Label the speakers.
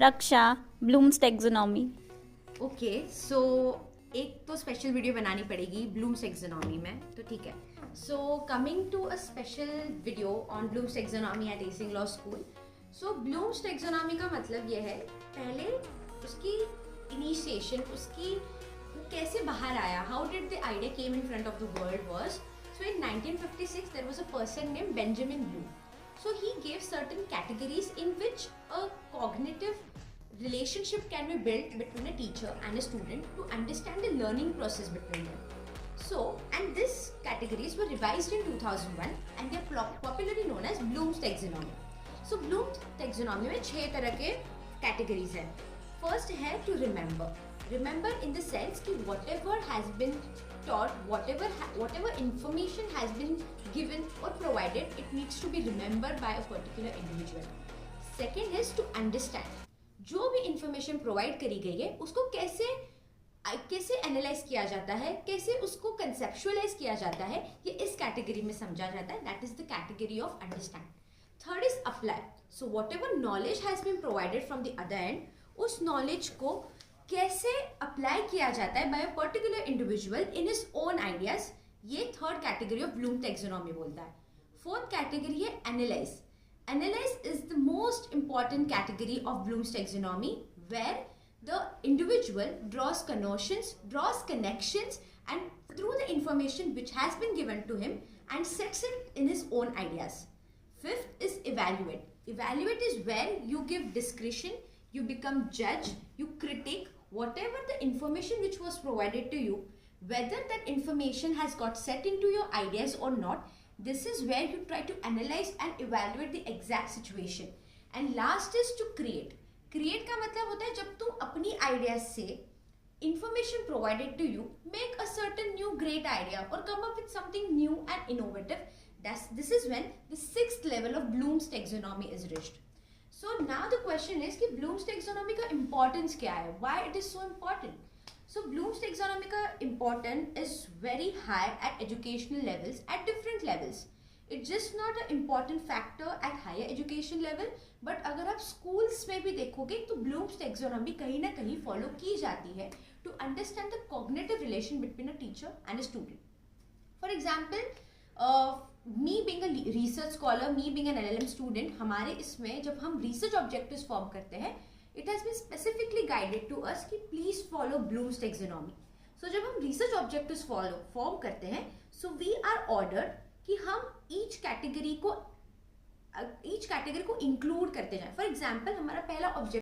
Speaker 1: रक्षा, blooms taxonomy.
Speaker 2: Okay so एक तो special video बनानी पड़ेगी ब्लूम्स टेक्सोनॉमी में, तो ठीक है। So coming to a special video on Bloom's taxonomy at acing law school. So Bloom's taxonomy का मतलब ये है, पहले उसकी इनिशिएशन, उसकी वो कैसे बाहर आया, how did the idea came in front of the world was, so in 1956 there was a person named Benjamin Bloom. So he gave certain categories in which a cognitive relationship can be built between a teacher and a student to understand the learning process between them. So, and these categories were revised in 2001 and they are popularly known as Bloom's taxonomy. So Bloom's taxonomy में 6 तरह के categories हैं. First है to remember. Remember in the sense कि whatever has been taught, whatever information has been given or provided, it needs to be remembered by a particular individual. Second is to understand. जो भी information provide करी गई है उसको कैसे analyse किया जाता है, कैसे उसको कंसेप्चुअलाइज किया जाता है, ये इस कैटेगरी में समझा जाता है. That is the category of understand. Third is apply. So whatever knowledge has been provided from the other end, उस नॉलेज को कैसे अप्लाई किया जाता है by a particular individual in his own ideas, ये third category of Bloom taxonomy बोलता है. Fourth category है analyse. Analyse is the most important category of Bloom's taxonomy, where the individual draws connotations, draws connections, and through the information which has been given to him and sets it in his own ideas. Fifth is evaluate. Evaluate is where you give discretion, you become judge, you critique whatever the information which was provided to you, whether that information has got set into your ideas or not. This is where you try to analyze and evaluate the exact situation. And last is to create. Create का मतलब होता है जब तुम अपनी ideas से information provided to you make a certain new great idea और come up with something new and innovative. This is when the sixth level of Bloom's taxonomy is reached. So now the question is कि Bloom's taxonomy का importance क्या है, why it is so important. So Bloom's taxonomy का importance is very high at educational levels, at different levels. It's just not an important factor at higher education level, but अगर आप schools में भी देखोगे तो Bloom's taxonomy कहीं ना कहीं follow की जाती है to understand the cognitive relation between a teacher and a student. For example, me being a research scholar, me being an LLM student, हमारे इसमें जब हम research objectives form करते हैं, it has been specifically guided to us कि please follow Bloom's taxonomy. So जब हम research objectives form करते हैं, so we are ordered कि हम ईच कैटेगरी को इंक्लूड करते जाएं. फॉर एग्जाम्पल हमारा पहला ऑब्जेक्ट